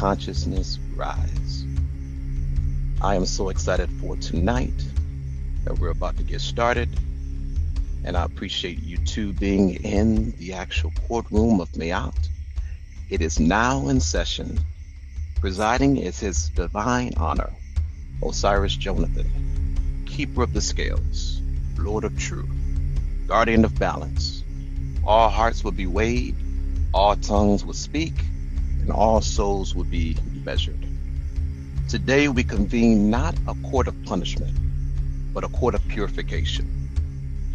consciousness rise. I am so excited for tonight that we're about to get started, and I appreciate you two being in the actual courtroom of Mayat. It is now in session. Presiding is His Divine Honor, Osiris Jonathan, Keeper of the Scales, Lord of Truth, Guardian of Balance. All hearts will be weighed, all tongues will speak, and all souls will be measured. Today we convene not a court of punishment, but a court of purification.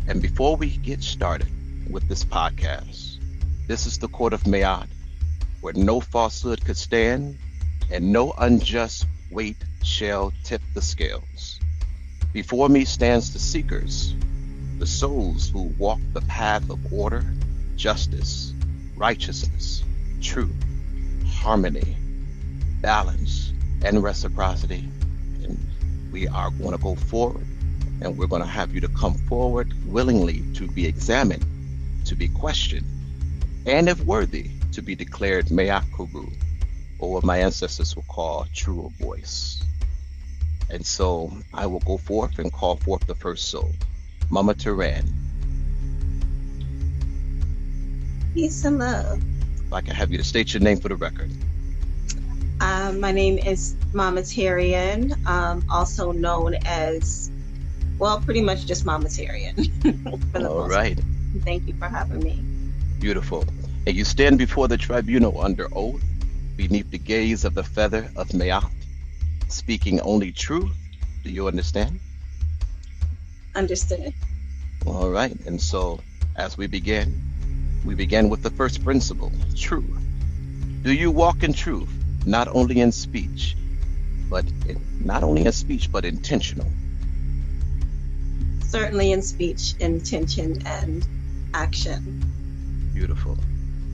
And before we get started with this podcast, this is the court of Mayad, where no falsehood could stand and no unjust weight shall tip the scales. Before me stands the seekers, the souls who walk the path of order, justice, righteousness, truth, harmony, balance, and reciprocity. And we are going to go forward, and we're going to have you to come forward willingly to be examined, to be questioned, and if worthy, to be declared Me'ak Kuru, or what my ancestors will call true voice. And so I will go forth and call forth the first soul, Mama Turan. Peace and love. If I can have you to state your name for the record. My name is Mama Tarian, also known as, well, pretty much just Mama Tarian. All right. Thank you for having me. Beautiful. And you stand before the tribunal under oath, beneath the gaze of the feather of Mayat, speaking only truth. Do you understand? Understood. All right. And so as we begin with the first principle, truth. Do you walk in truth, not only in speech, but intentional? Certainly in speech, intention, and action. Beautiful.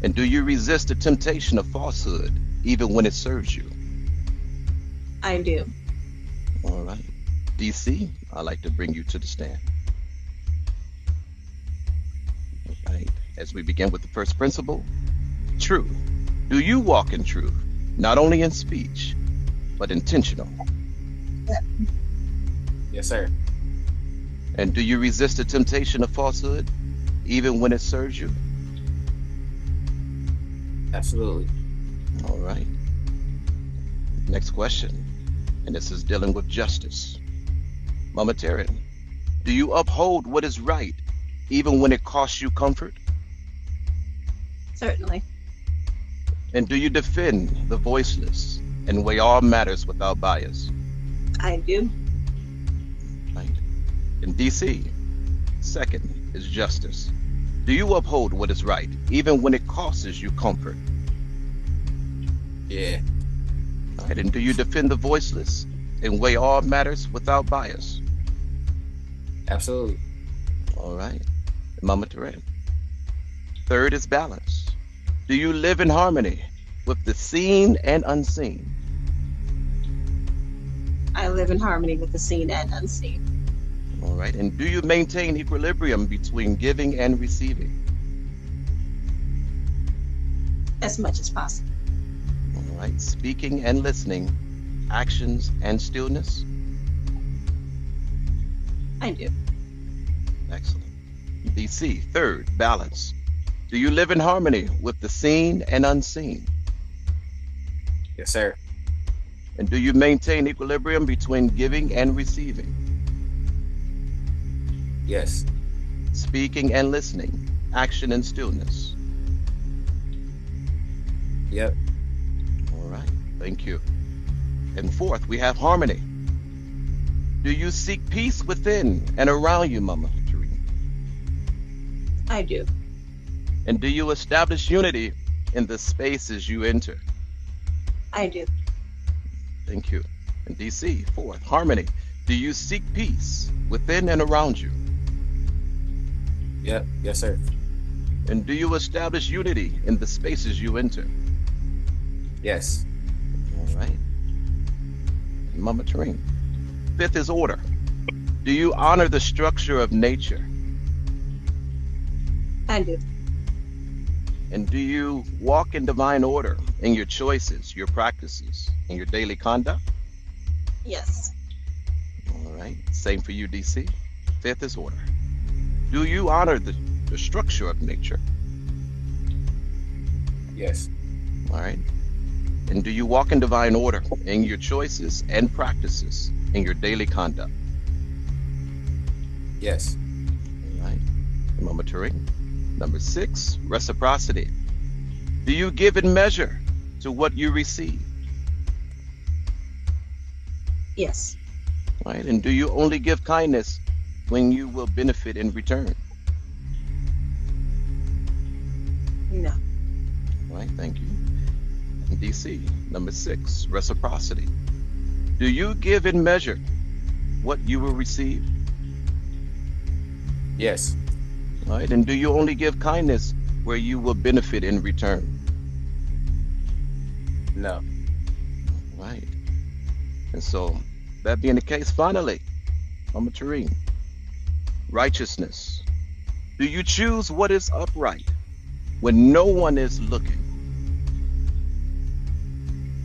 And do you resist the temptation of falsehood, even when it serves you? I do. All right. DC, I'd like to bring you to the stand. All right. As we begin with the first principle, truth. Do you walk in truth, not only in speech, but intentional? Yes, sir. And do you resist the temptation of falsehood, even when it serves you? Absolutely. All right. Next question, and this is dealing with justice. Mama Taryn, do you uphold what is right, even when it costs you comfort? Certainly. And do you defend the voiceless and weigh all matters without bias? I do. Right. In DC, second is justice. Do you uphold what is right, even when it costs you comfort? Yeah. All right. And do you defend the voiceless and weigh all matters without bias? Absolutely. All right. Mama Turan. Third is balance. Do you live in harmony with the seen and unseen? I live in harmony with the seen and unseen. All right. And do you maintain equilibrium between giving and receiving? As much as possible. All right. Speaking and listening, actions and stillness? I do. Excellent. DC, third, balance. Do you live in harmony with the seen and unseen? Yes, sir. And do you maintain equilibrium between giving and receiving? Yes. Speaking and listening, action and stillness? Yep. All right, thank you. And fourth, we have harmony. Do you seek peace within and around you, Mama Tareen? I do. And do you establish unity in the spaces you enter? I do. Thank you. And DC, fourth, harmony. Do you seek peace within and around you? Yep. Yes, sir. And do you establish unity in the spaces you enter? Yes. All right. And Mama Tareen. Fifth is order. Do you honor the structure of nature? I do. And do you walk in divine order in your choices, your practices, and your daily conduct? Yes. All right. Same for you, DC. Fifth is order. Do you honor the structure of nature? Yes. All right. And do you walk in divine order in your choices and practices in your daily conduct? Yes. All right. Mama Turing. Number 6, reciprocity. Do you give in measure to what you receive? Yes. All right. And do you only give kindness when you will benefit in return? No. All right. Thank you. And DC. Number 6, reciprocity. Do you give in measure what you will receive? Yes. All right. And do you only give kindness where you will benefit in return? No. Right. And so, that being the case, finally, Mama Tareen, righteousness. Do you choose what is upright when no one is looking?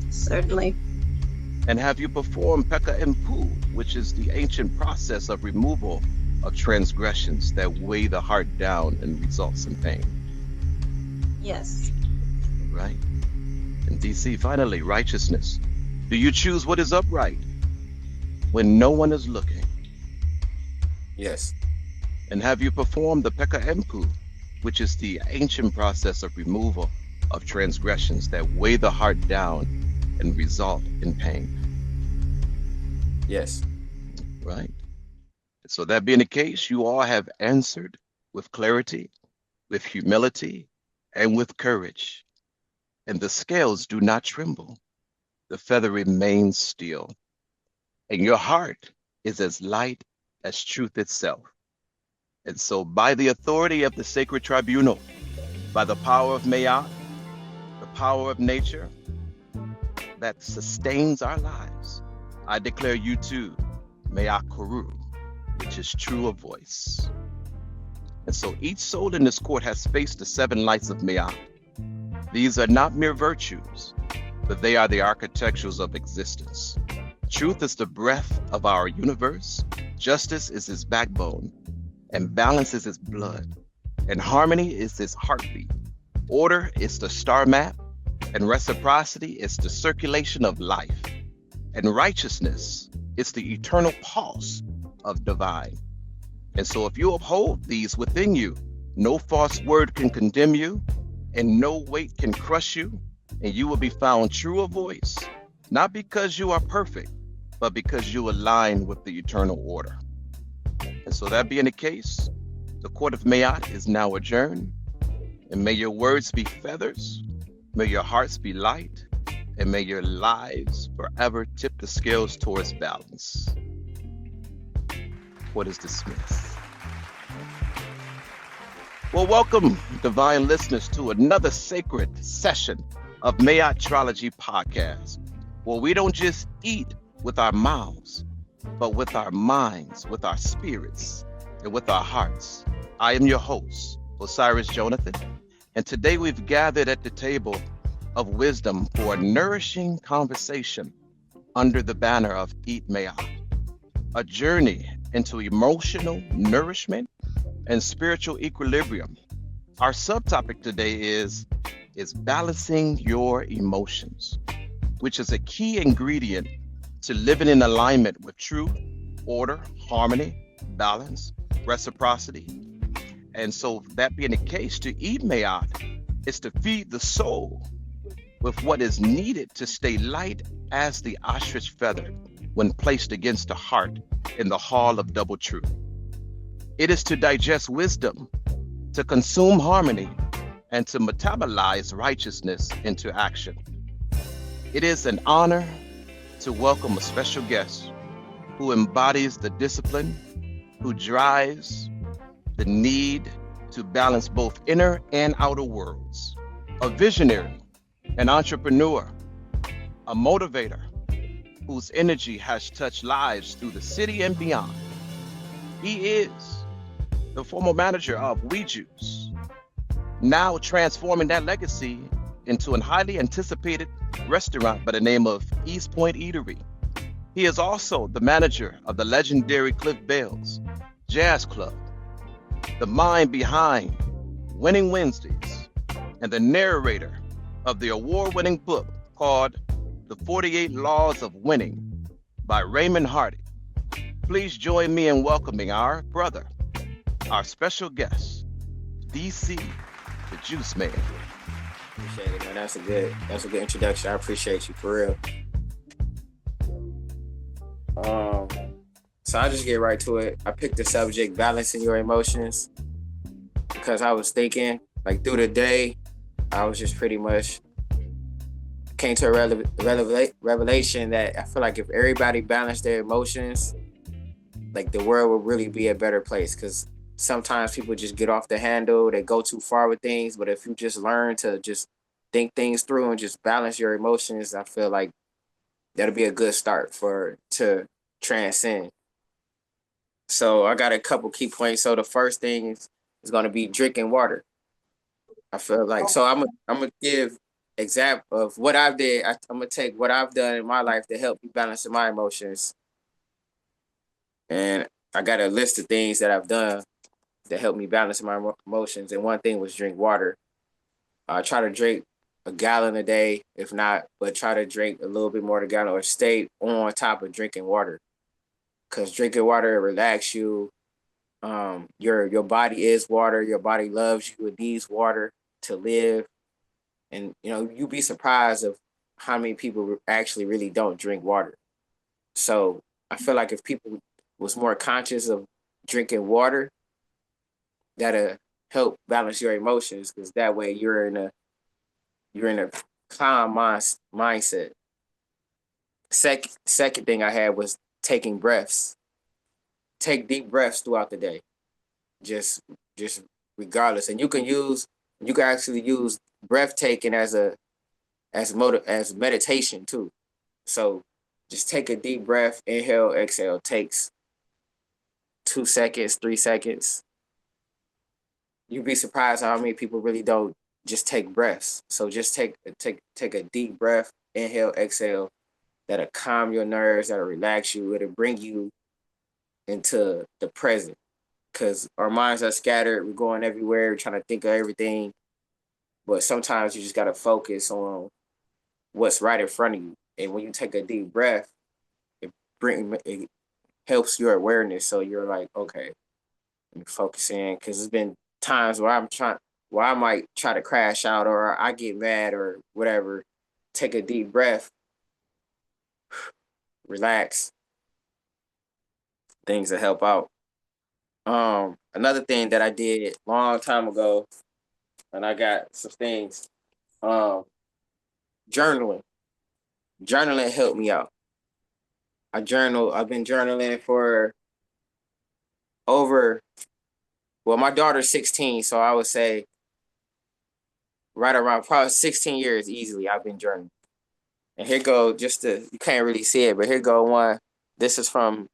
Certainly. And have you performed Pekka and Pu, which is the ancient process of removal of transgressions that weigh the heart down and results in pain? Yes. Right. And DC, finally, righteousness. Do you choose what is upright when no one is looking? Yes. And have you performed the Pekka Empu, which is the ancient process of removal of transgressions that weigh the heart down and result in pain? Yes. Right. So that being the case, you all have answered with clarity, with humility, and with courage. And the scales do not tremble. The feather remains still. And your heart is as light as truth itself. And so by the authority of the sacred tribunal, by the power of Mayat, the power of nature that sustains our lives, I declare you too, Mayat Kuru, which is true of voice. And so each soul in this court has faced the 7 lights of Mayat. These are not mere virtues, but they are the architectures of existence. Truth is the breath of our universe, justice is its backbone, and balance is its blood, and harmony is its heartbeat. Order is the star map, and reciprocity is the circulation of life, and righteousness is the eternal pulse of divine. And so if you uphold these within you, no false word can condemn you, and no weight can crush you, and you will be found true of voice, not because you are perfect, but because you align with the eternal order. And so that being the case, the court of Mayat is now adjourned, and may your words be feathers, may your hearts be light, and may your lives forever tip the scales towards balance. Court is dismissed. Well, welcome, divine listeners, to another sacred session of Mayat Trilogy Podcast, where we don't just eat with our mouths, but with our minds, with our spirits, and with our hearts. I am your host, Osiris Jonathan, and today we've gathered at the table of wisdom for a nourishing conversation under the banner of Eat Mayat, a journey into emotional nourishment and spiritual equilibrium. Our subtopic today is balancing your emotions, which is a key ingredient to living in alignment with truth, order, harmony, balance, reciprocity. And so that being the case, to eat Mayat is to feed the soul with what is needed to stay light as the ostrich feather when placed against the heart in the hall of double truth. It is to digest wisdom, to consume harmony, and to metabolize righteousness into action. It is an honor to welcome a special guest who embodies the discipline, who drives the need to balance both inner and outer worlds, a visionary, an entrepreneur, a motivator, whose energy has touched lives through the city and beyond. He is the former manager of We Juice, now transforming that legacy into a highly anticipated restaurant by the name of East Point Eatery. He is also the manager of the legendary Cliff Bales Jazz Club, the mind behind Winning Wednesdays, and the narrator of the award-winning book called The 48 Laws of Winning by Raymond Hardy. Please join me in welcoming our brother, our special guest, DC, the Juice Man. Appreciate it, man. That's a good introduction. I appreciate you for real. So I'll just get right to it. I picked the subject balancing your emotions because I was thinking, like, through the day, I was just pretty much came to a revelation that I feel like if everybody balanced their emotions, like, the world would really be a better place. Because sometimes people just get off the handle, they go too far with things. But if you just learn to just think things through and just balance your emotions, I feel like that'll be a good start to transcend. So I got a couple key points. So the first thing is going to be drinking water. I feel like, so I'm gonna give example of what I've did. I'm gonna take what I've done in my life to help me balance my emotions, and I got a list of things that I've done to help me balance my emotions. And one thing was drink water. I try to drink a gallon a day, if not, but try to drink a little bit more than a gallon, or stay on top of drinking water. Because drinking water relax you. Your body is water. Your body loves you. It needs water to live. And you'd be surprised of how many people actually really don't drink water. So I feel like if people was more conscious of drinking water, that'll help balance your emotions, because that way you're in a calm mindset. Second thing I had was taking breaths. Take deep breaths throughout the day. Just regardless. And you can actually use breath taking as meditation too. So just take a deep breath, inhale, exhale, takes 2 seconds, 3 seconds. You'd be surprised how many people really don't just take breaths. So just take a deep breath, inhale, exhale. That'll calm your nerves, that'll relax you, it'll bring you into the present. Because our minds are scattered, we're going everywhere, we're trying to think of everything. But sometimes you just got to focus on what's right in front of you. And when you take a deep breath, it helps your awareness. So you're like, okay, let me focus in. Because there's been times where I might try to crash out, or I get mad or whatever. Take a deep breath, relax. Things that help out. Another thing that I did a long time ago, and I got some things. Journaling. Journaling helped me out. I've been journaling for my daughter's 16, so I would say right around probably 16 years easily I've been journaling. And here go, you can't really see it, but here go one. This is from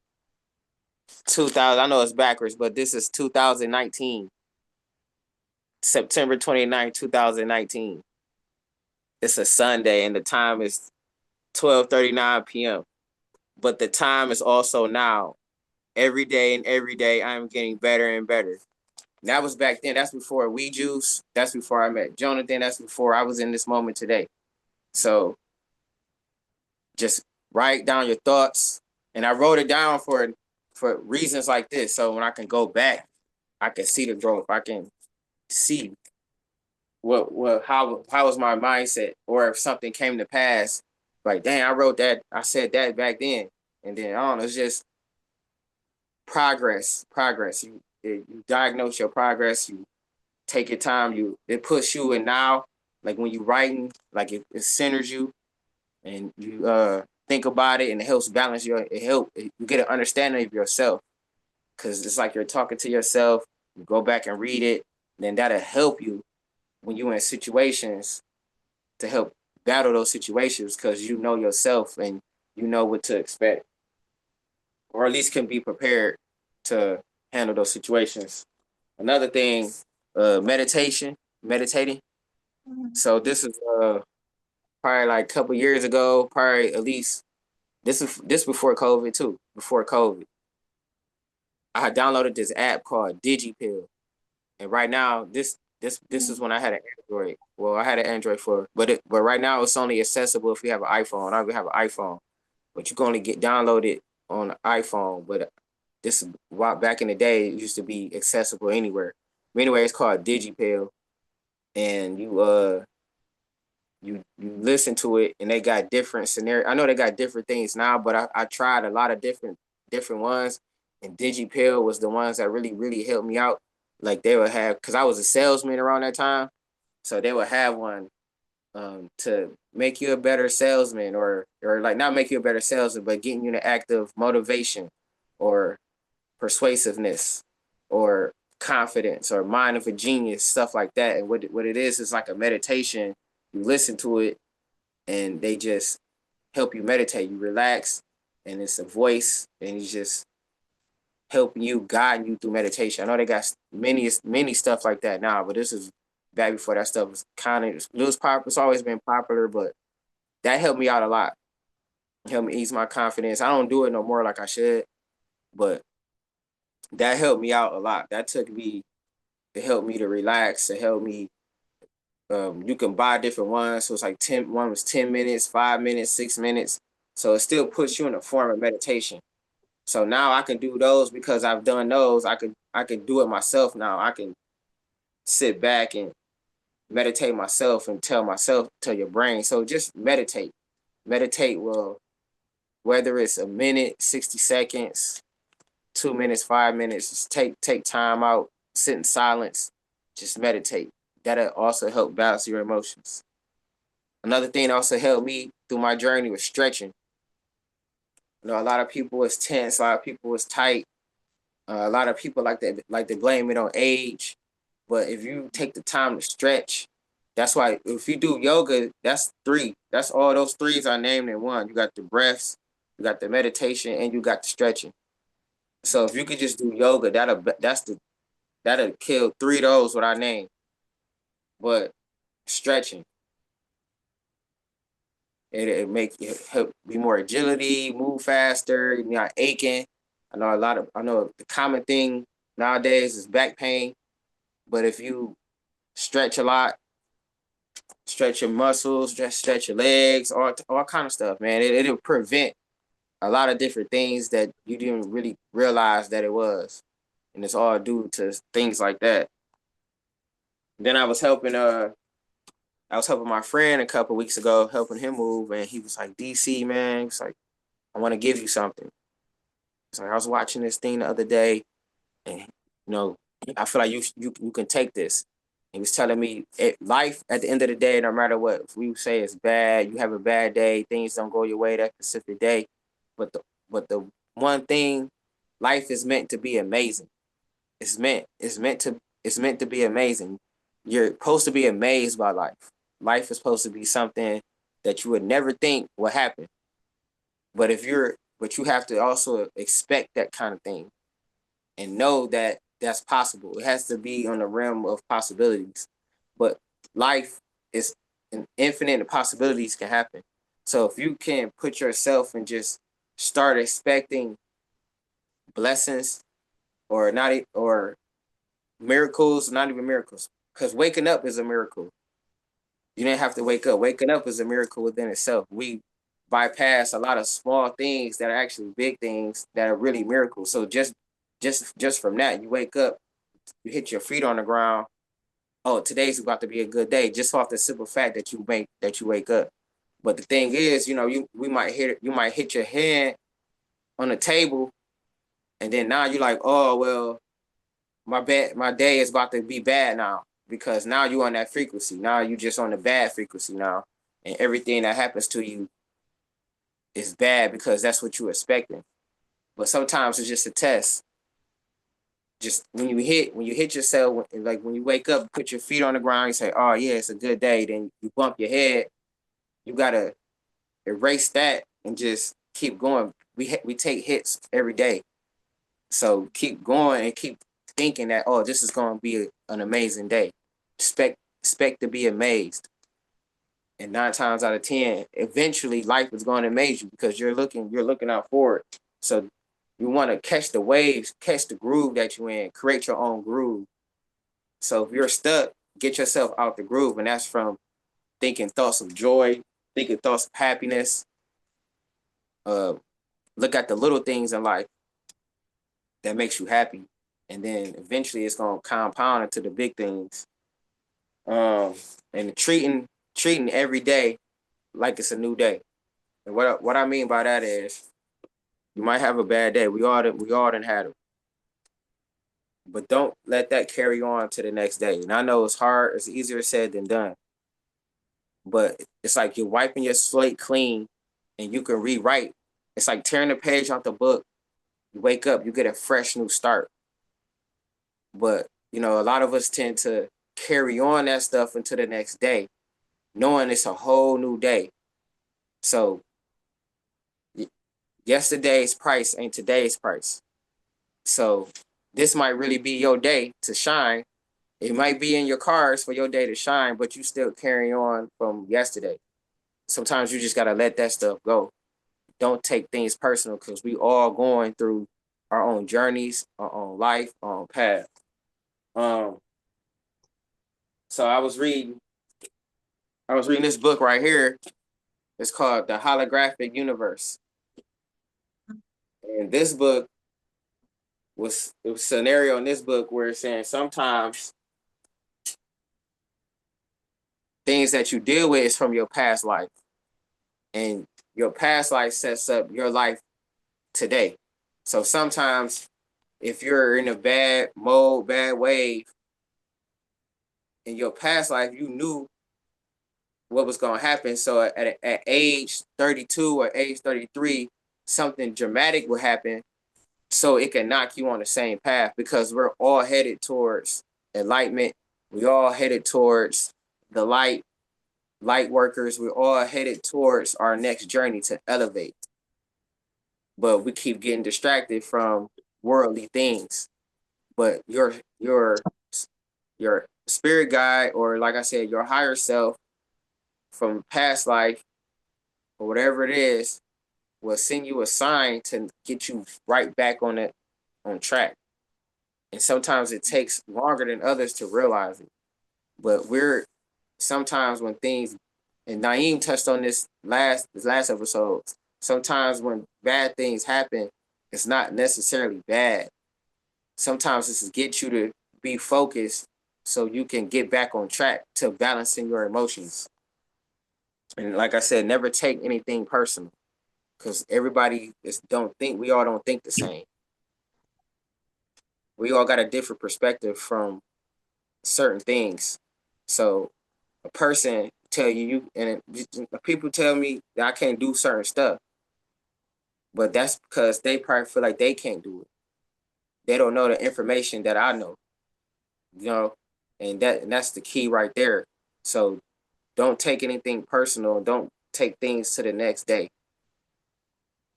2000. I know it's backwards, but this is 2019. September 29, 2019. It's a Sunday and the time is 12:39 p.m. But the time is also now. Every day I'm getting better and better. And that was back then. That's before weed juice. That's before I met Jonathan. That's before I was in this moment today. So just write down your thoughts. And I wrote it down for reasons like this. So when I can go back, I can see the growth. I can see how was my mindset, or if something came to pass, like, dang, I wrote that, I said that back then. And then I don't know, it's just progress. You diagnose your progress, you take your time, it puts you in now. Like when you writing, like it centers you, and you think about it, and it helps balance you get an understanding of yourself. Because it's like you're talking to yourself, you go back and read it, then that'll help you when you're in situations, to help battle those situations, because you know yourself and you know what to expect, or at least can be prepared to handle those situations. Another thing, meditation. meditating. So this is probably like a couple years ago, probably at least this before COVID too. Before COVID, I had downloaded this app called DigiPill, and right now this is when I had an Android. Well, I had an Android but right now it's only accessible if you have an iPhone. I don't have an iPhone, but you can only get downloaded on an iPhone. But this back in the day, it used to be accessible anywhere. But anyway, it's called DigiPill, and you listen to it, and they got different scenarios. I know they got different things now, but I tried a lot of different ones, and DigiPill was the ones that really helped me out. Like they would have, because I was a salesman around that time, so they would have one to make you a better salesman, or like not make you a better salesman, but getting you in the act of motivation, or persuasiveness, or confidence, or mind of a genius, stuff like that. And what it is like a meditation. You listen to it, and they just help you meditate. You relax, and it's a voice, and it's just helping you, guiding you through meditation. I know they got many stuff like that now, but this is back before that stuff was kind of, it was popular. It's always been popular, but that helped me out a lot. It helped me ease my confidence. I don't do it no more like I should, but that helped me out a lot. That took me to help me to relax, to help me. You can buy different ones. So it's like 10, one was 10 minutes, 5 minutes, 6 minutes. So it still puts you in a form of meditation. So now I can do those because I've done those. I can do it myself now. I can sit back and meditate myself and tell your brain. So just meditate. Meditate, well, whether it's a minute, 60 seconds, 2 minutes, 5 minutes, just take time out, sit in silence, just meditate. That'll also help balance your emotions. Another thing that also helped me through my journey was stretching. You know, a lot of people was tense, a lot of people was tight. A lot of people like to blame it on age. But if you take the time to stretch, that's why if you do yoga, that's three. That's all those threes are named in one. You got the breaths, you got the meditation, and you got the stretching. So if you could just do yoga, that'll kill three of those with our name. But stretching, it make you help be more agility, move faster, you're not aching. I know the common thing nowadays is back pain, but if you stretch a lot, stretch your muscles, just stretch your legs, all kind of stuff, man. It'll prevent a lot of different things that you didn't really realize that it was, and it's all due to things like that. Then I was helping my friend a couple weeks ago, helping him move, and he was like, DC, man, he's like, I want to give you something. It's like, I was watching this thing the other day, and I feel like you can take this. He was telling me life at the end of the day, no matter what, if we say it's bad, you have a bad day, things don't go your way that specific day, but the one thing, life is meant to be amazing. It's meant to be amazing. You're supposed to be amazed by life. Life is supposed to be something that you would never think would happen. But you have to also expect that kind of thing and know that that's possible. It has to be on the realm of possibilities. But life is an infinite possibilities can happen. So if you can put yourself and just start expecting blessings or miracles, not even miracles, because waking up is a miracle. You didn't have to wake up. Waking up is a miracle within itself. We bypass a lot of small things that are actually big things that are really miracles. So just from that, you wake up, you hit your feet on the ground. Oh, today's about to be a good day, just off the simple fact that you wake up. But the thing is, you might hit your hand on the table, and then now you're like, oh well, my day is about to be bad now, because now you're on that frequency. Now you just on the bad frequency now, and everything that happens to you is bad because that's what you're expecting. But sometimes it's just a test. Just when you hit yourself, like when you wake up, put your feet on the ground, you say, oh yeah, it's a good day. Then you bump your head. You gotta erase that and just keep going. We take hits every day, so keep going and keep thinking that, oh, this is going to be an amazing day. expect to be amazed. And 9 times out of 10, eventually life is going to amaze you because you're looking out for it. So you want to catch the waves, catch the groove that you're in, create your own groove. So if you're stuck, get yourself out the groove. And that's from thinking thoughts of joy, thinking thoughts of happiness. Look at the little things in life that makes you happy. And then eventually it's going to compound into the big things. And treating every day like it's a new day. And what I mean by that is, you might have a bad day. We all done had them. But don't let that carry on to the next day. And I know it's hard. It's easier said than done. But it's like you're wiping your slate clean and you can rewrite. It's like tearing the page off the book. You wake up, you get a fresh new start. But, a lot of us tend to carry on that stuff into the next day, knowing it's a whole new day. So yesterday's price ain't today's price. So this might really be your day to shine. It might be in your cards for your day to shine, but you still carry on from yesterday. Sometimes you just got to let that stuff go. Don't take things personal because we all going through our own journeys, our own life, our own path. So I was reading this book right here. It's called The Holographic Universe. And this book it was a scenario in this book where it's saying sometimes things that you deal with is from your past life. And your past life sets up your life today. So sometimes if you're in a bad mode, bad wave, in your past life, you knew what was going to happen. So at age 32 or age 33, something dramatic will happen so it can knock you on the same path, because we're all headed towards enlightenment. We all headed towards the light workers. We're all headed towards our next journey to elevate. But we keep getting distracted from worldly things. But your spirit guide, or like I said, your higher self from past life or whatever it is, will send you a sign to get you right back on track. And sometimes it takes longer than others to realize it. But sometimes when things, and Naeem touched on this last episode, sometimes when bad things happen, it's not necessarily bad. Sometimes this is get you to be focused so you can get back on track to balancing your emotions. And like I said, never take anything personal, because we all don't think the same. We all got a different perspective from certain things. So a person tell and people tell me that I can't do certain stuff, but that's because they probably feel like they can't do it. They don't know the information that I know, and that's the key right there. So don't take anything personal. Don't take things to the next day.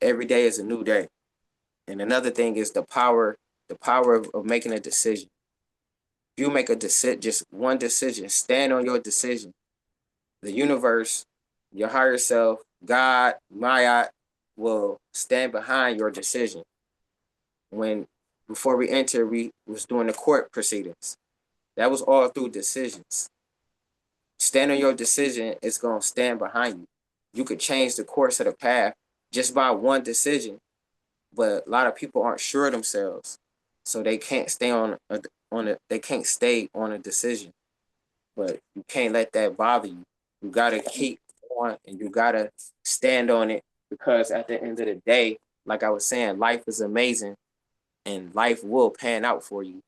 Every day is a new day. And another thing is the power of making a decision. If you make a decision, just one decision, stand on your decision. The universe, your higher self, God, Maya, will stand behind your decision. Before we entered, we was doing the court proceedings. That was all through decisions. Stand on your decision, it's going to stand behind you. You could change the course of the path just by one decision, but a lot of people aren't sure of themselves, so they can't stay they can't stay on a decision. But you can't let that bother you. You gotta keep on and you gotta stand on it, because at the end of the day, like I was saying, life is amazing and life will pan out for you.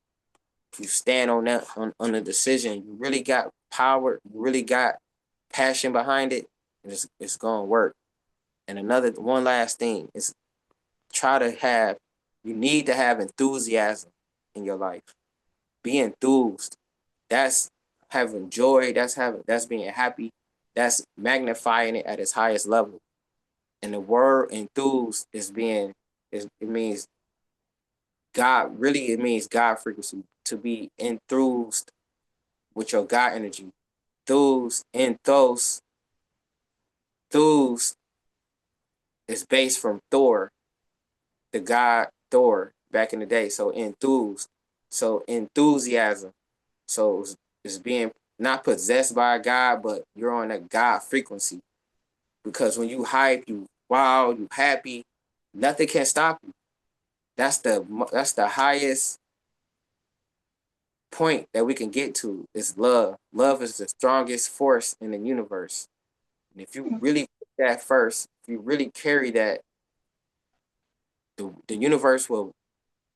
If you stand on that on a decision, you really got power, you really got passion behind it, and it's gonna work. And one last thing is, you need to have enthusiasm in your life. Be enthused. That's having joy. That's being happy. That's magnifying it at its highest level. And the word enthused it means God. Really, it means God frequency. To be enthused with your God energy. enthos thus is based from Thor, the god Thor back in the day. So enthused, so enthusiasm. So it's being not possessed by a god, but you're on a god frequency. Because when you hype, you wow, you happy, nothing can stop you. That's the highest point that we can get to is love. Love is the strongest force in the universe. And if you really put that first, if you really carry that, the universe will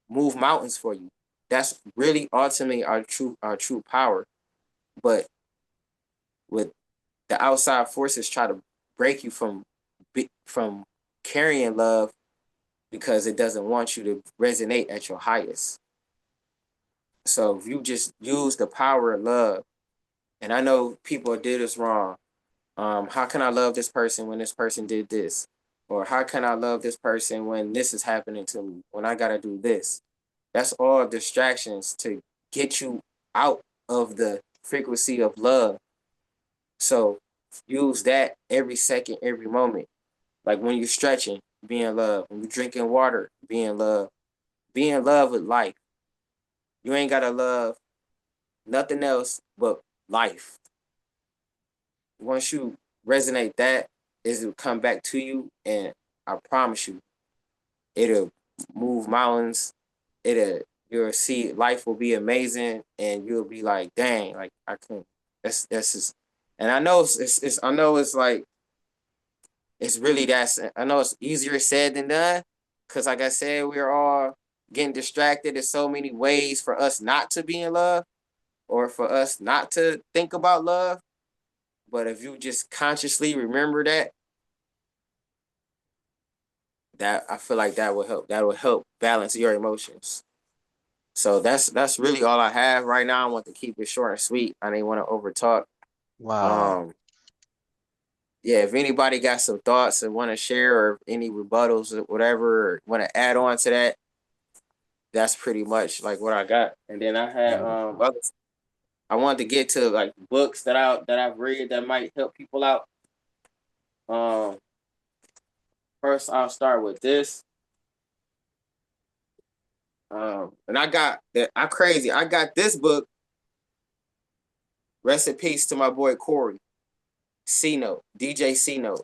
move mountains for you. That's really ultimately our true power. But with the outside forces try to break you from carrying love because it doesn't want you to resonate at your highest. So if you just use the power of love, and I know people did this wrong. How can I love this person when this person did this? Or how can I love this person when this is happening to me? When I gotta do this? That's all distractions to get you out of the frequency of love. So use that every second, every moment. Like when you're stretching, be in love. When you're drinking water, be in love. Be in love with life. You ain't gotta love nothing else but life. Once you resonate that, it'll come back to you, and I promise you, it'll move mountains. You'll see life will be amazing, and you'll be like, dang, like I can. That's just, and I know it's I know it's like it's really I know it's easier said than done, because like I said, we're all getting distracted. There's so many ways for us not to be in love, or for us not to think about love. But if you just consciously remember that I feel like that will help. That will help balance your emotions. So that's really all I have right now. I want to keep it short and sweet. I didn't want to overtalk. Wow. Yeah, if anybody got some thoughts and want to share, or any rebuttals or whatever, or want to add on to that, that's pretty much like what I got. And then I had I wanted to get to like books that I've read that might help people out. Um, First I'll start with this. And I got that. I crazy. I got this book. Rest in peace to my boy Corey C Note, DJ C Note.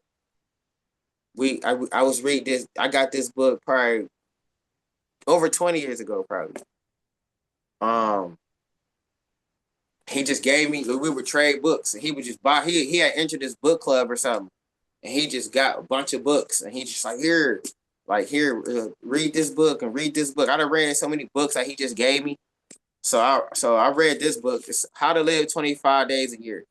I was reading this. I got this book probably over 20 years ago, probably. Um, he just gave me. We would trade books, and he would just buy. He had entered this book club or something, and he just got a bunch of books, and he just like here, read this book and read this book. I done read so many books that he just gave me. So I read this book. It's How to Live 25 Days a Year.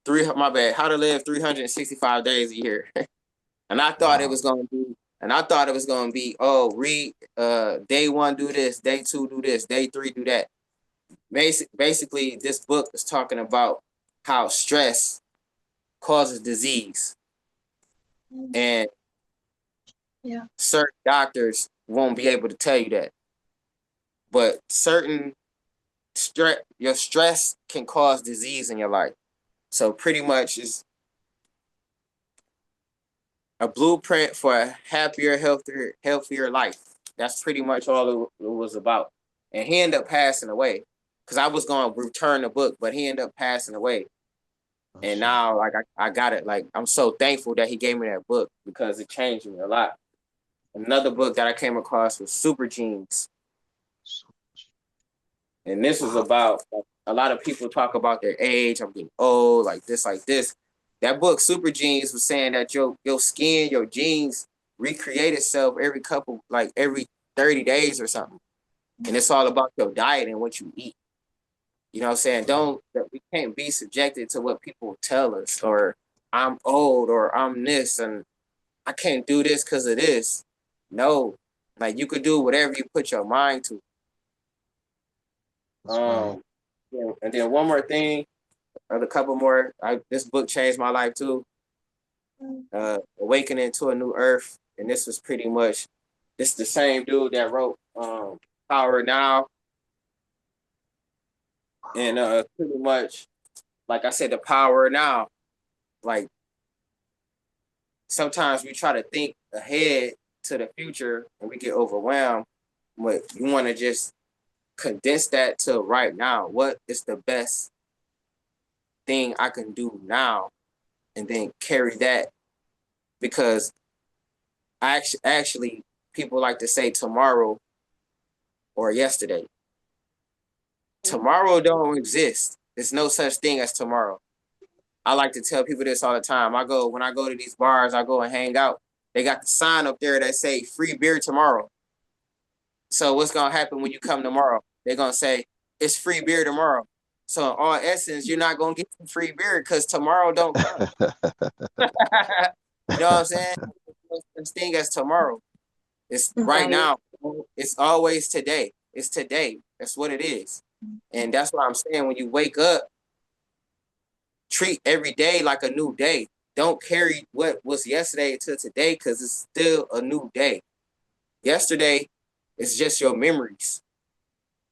How to Live 365 Days a Year. And I thought it Wow. was gonna be, oh, read day one do this, day two do this, day three do that. Basically, this book is talking about how stress causes disease, and Yeah. certain doctors won't be able to tell you that. But your stress can cause disease in your life. So pretty much is a blueprint for a happier, healthier life. That's pretty much all it was about. And he ended up passing away, because I was going to return the book, but he ended up passing away. Oh, And shit. now, like, I got it. Like, I'm so thankful that he gave me that book, because it changed me a lot. Another book that I came across was Super Genes. And this was Wow. about, like, a lot of people talk about their age. I'm getting old, like this, like this. That book, Super Genes, was saying that your skin, your genes recreate itself every 30 days or something. And it's all about your diet and what you eat. You know what I'm saying? Right. We can't be subjected to what people tell us, or I'm old, or I'm this, and I can't do this because of this. No, like you could do whatever you put your mind to. That's right. Um, yeah, and then one more thing, or a couple more. This book changed my life too. Awakening to a New Earth, and this was pretty much this the same dude that wrote Power Now, and pretty much like I said, the power now. Like sometimes we try to think ahead to the future and we get overwhelmed, but you want to just condense that to right now. What is the best thing I can do now? And then carry that, because actually people like to say tomorrow or yesterday. Tomorrow don't exist. There's no such thing as tomorrow. I like to tell people this all the time. When I go to these bars, I go and hang out. They got the sign up there that say free beer tomorrow. So what's gonna happen when you come tomorrow? They're gonna say it's free beer tomorrow. So in all essence, you're not gonna get some free beer because tomorrow don't come. You know what I'm saying? There's no such thing as tomorrow. It's right Right. now. It's always today. It's today. That's what it is. And that's what I'm saying. When you wake up, treat every day like a new day. Don't carry what was yesterday to today, because it's still a new day. Yesterday is just your memories.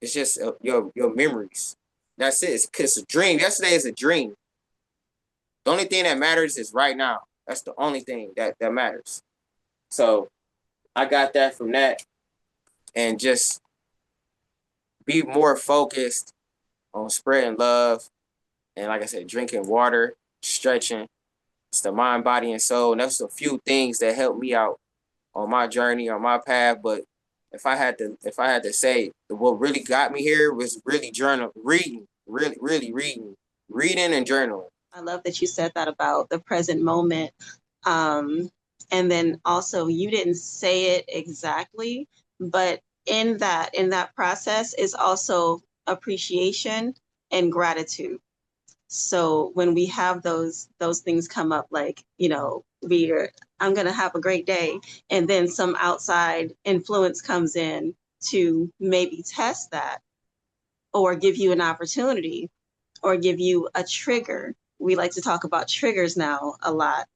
It's just your memories. That's it. It's a dream. Yesterday is a dream. The only thing that matters is right now. That's the only thing that matters. So I got that from that, and just be more focused on spreading love, and like I said, drinking water, stretching. It's the mind, body, and soul. And that's a few things that helped me out on my journey, on my path. But if I had to say, what really got me here was really reading, really reading and journaling. I love that you said that about the present moment. Um, and then also you didn't say it exactly, but in that process is also appreciation and gratitude. So when we have those things come up, like, we're I'm gonna have a great day, and then some outside influence comes in to maybe test that, or give you an opportunity, or give you a trigger. We like to talk about triggers now a lot.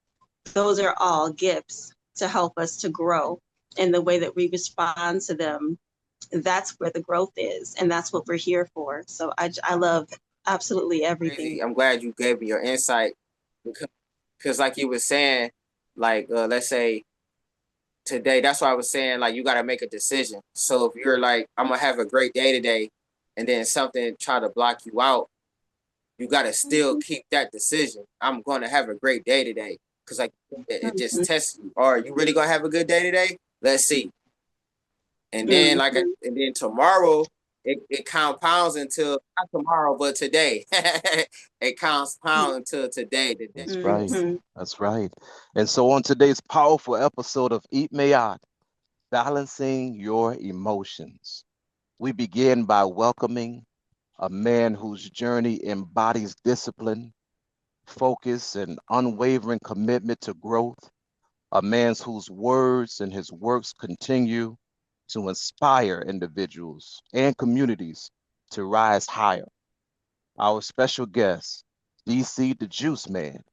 Those are all gifts to help us to grow. And the way that we respond to them, that's where the growth is. And that's what we're here for. So I love absolutely everything. Crazy. I'm glad you gave me your insight, because like you were saying, like let's say today, that's why I was saying, like, you got to make a decision. So if you're like, I'm gonna have a great day today, and then something try to block you out, you got to still keep that decision. I'm gonna have a great day today, because like it just tests you. Are you really gonna have a good day today? Let's see. And then and then tomorrow, it compounds until not tomorrow, but today. It compounds until today. That's right. Mm-hmm. That's right. And so on today's powerful episode of Eat Mayat, Balancing Your Emotions, we begin by welcoming a man whose journey embodies discipline, focus, and unwavering commitment to growth, a man whose words and his works continue to inspire individuals and communities to rise higher. Our special guest, DC the Juice Man.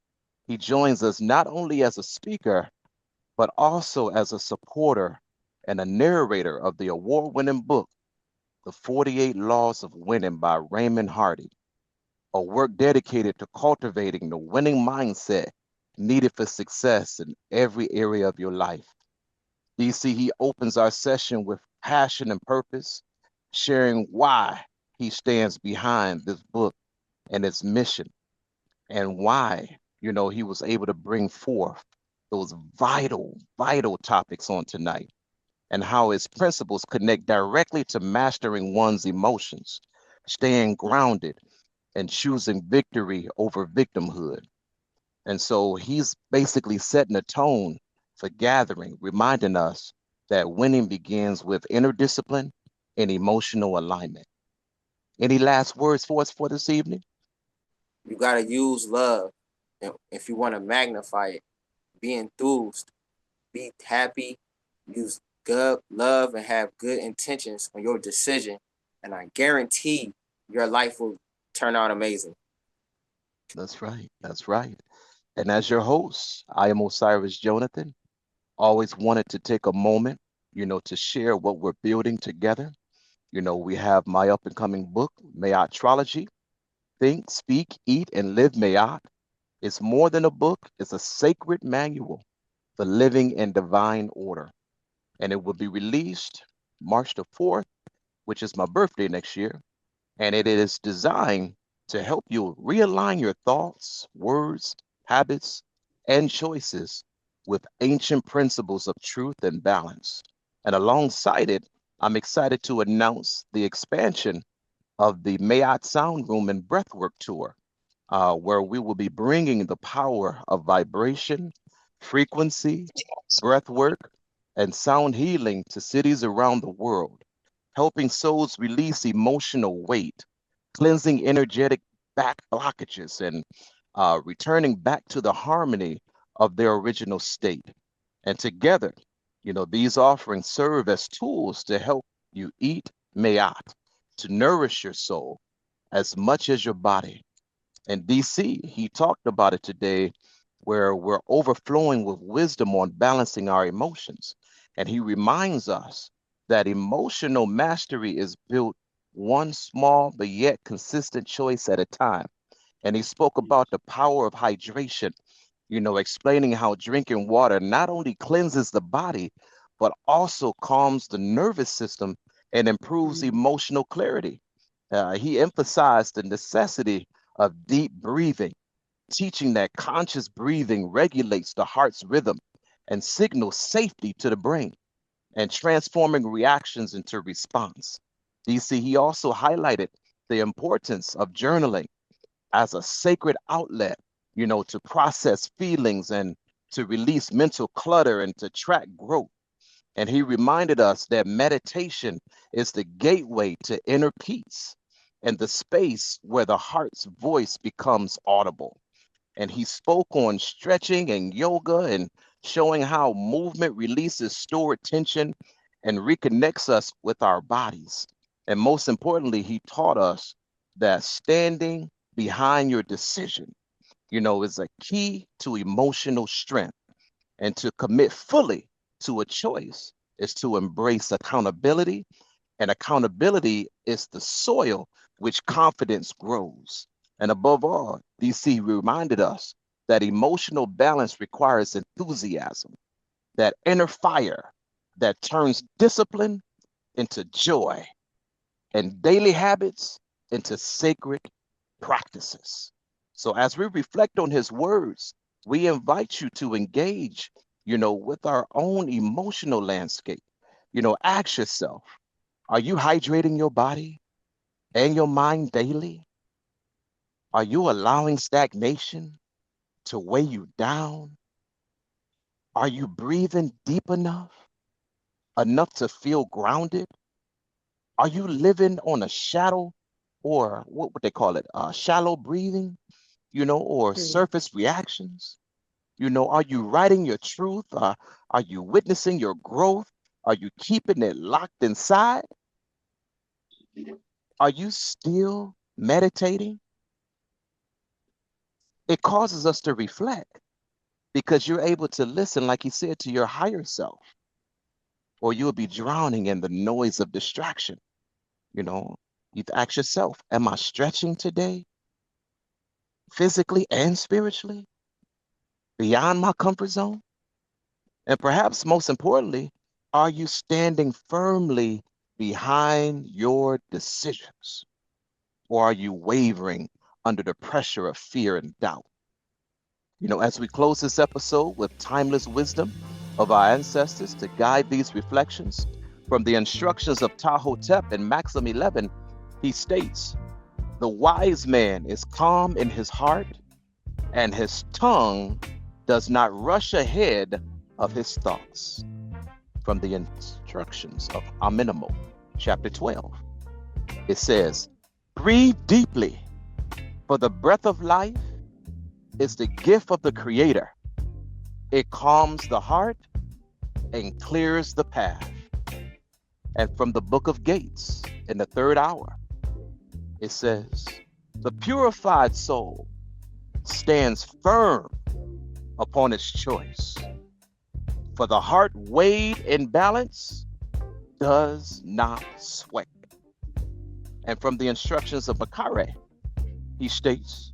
He joins us not only as a speaker, but also as a supporter and a narrator of the award-winning book, The 48 Laws of Winning by Raymond Hardy, a work dedicated to cultivating the winning mindset needed for success in every area of your life. DC, he opens our session with passion and purpose, sharing why he stands behind this book and its mission, and why, he was able to bring forth those vital topics on tonight, and how his principles connect directly to mastering one's emotions, staying grounded, and choosing victory over victimhood. And so he's basically setting a tone for gathering, reminding us that winning begins with inner discipline and emotional alignment. Any last words for us for this evening? You gotta use love, and if you want to magnify it. Be enthused, be happy, use good love, and have good intentions on your decision. And I guarantee your life will turn out amazing. That's right. That's right. And as your host, I am Osiris Jonathan. Always wanted to take a moment, to share what we're building together. We have my up and coming book, Mayotrology, Think, Speak, Eat, and Live Mayat is more than a book, it's a sacred manual for living in divine order. And it will be released March the 4th, which is my birthday next year. And it is designed to help you realign your thoughts, words, habits, and choices with ancient principles of truth and balance. And alongside it, I'm excited to announce the expansion of the Mayat Sound Room and Breathwork Tour, where we will be bringing the power of vibration, frequency, breathwork, and sound healing to cities around the world, helping souls release emotional weight, cleansing energetic back blockages, and returning back to the harmony of their original state. And together, these offerings serve as tools to help you eat mayat, to nourish your soul as much as your body. And DC, he talked about it today, where we're overflowing with wisdom on balancing our emotions. And he reminds us that emotional mastery is built one small but yet consistent choice at a time. And he spoke about the power of hydration, explaining how drinking water not only cleanses the body, but also calms the nervous system and improves emotional clarity. He emphasized the necessity of deep breathing, teaching that conscious breathing regulates the heart's rhythm and signals safety to the brain and transforming reactions into response. DC, he also highlighted the importance of journaling as a sacred outlet, to process feelings and to release mental clutter and to track growth. And he reminded us that meditation is the gateway to inner peace and the space where the heart's voice becomes audible. And he spoke on stretching and yoga and showing how movement releases stored tension and reconnects us with our bodies. And most importantly, he taught us that standing behind your decision, is a key to emotional strength. And to commit fully to a choice is to embrace accountability, and accountability is the soil which confidence grows. And above all, DC reminded us that emotional balance requires enthusiasm, that inner fire that turns discipline into joy and daily habits into sacred practices. So as we reflect on his words, we invite you to engage, with our own emotional landscape. Ask yourself, are you hydrating your body and your mind daily? Are you allowing stagnation to weigh you down? Are you breathing deep enough to feel grounded? Are you living on a shadow, or what would they call it? Shallow breathing, or surface reactions? Are you writing your truth? Are you witnessing your growth? Are you keeping it locked inside? Are you still meditating? It causes us to reflect because you're able to listen, like he said, to your higher self, or you'll be drowning in the noise of distraction. You ask yourself, am I stretching today, physically and spiritually, beyond my comfort zone? And perhaps most importantly, are you standing firmly behind your decisions? Or are you wavering under the pressure of fear and doubt? As we close this episode with timeless wisdom of our ancestors to guide these reflections from the instructions of Tahotep and Maxim 11, he states, the wise man is calm in his heart, and his tongue does not rush ahead of his thoughts. From the instructions of Amenemo, chapter 12, it says, breathe deeply, for the breath of life is the gift of the Creator. It calms the heart and clears the path. And from the book of Gates, in the third hour, it says, the purified soul stands firm upon its choice, for the heart weighed in balance does not sway. And from the instructions of Makare, He states,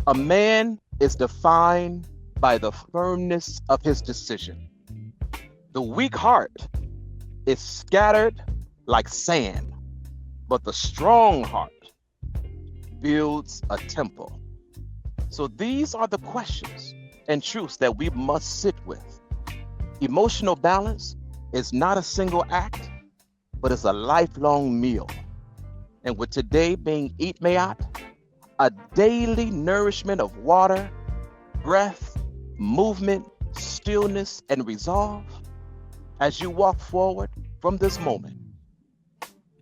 a man is defined by the firmness of his decision. The weak heart is scattered like sand, but the strong heart builds a temple. So these are the questions and truths that we must sit with. Emotional balance is not a single act, but it's a lifelong meal. And with today being Eat Mayat, a daily nourishment of water, breath, movement, stillness, and resolve, as you walk forward from this moment,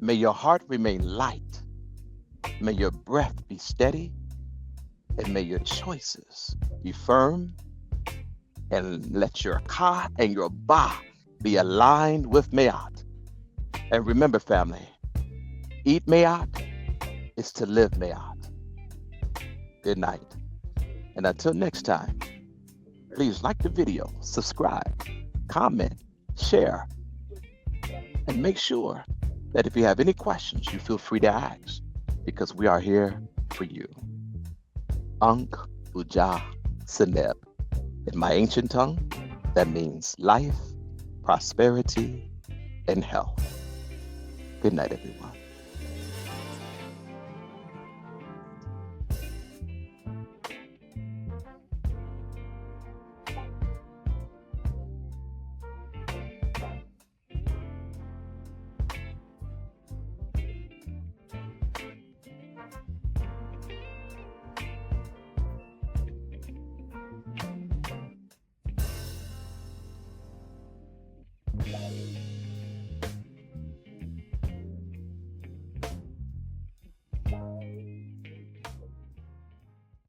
may your heart remain light, may your breath be steady, and may your choices be firm, and let your ka and your ba be aligned with Mayat. And remember, family, Eat Mayat is to live Mayat. Good night. And until next time, please like the video, subscribe, comment, share, and make sure that if you have any questions, you feel free to ask, because we are here for you. Ankh Uja Seneb. In my ancient tongue, that means life, prosperity, and health. Good night, everyone.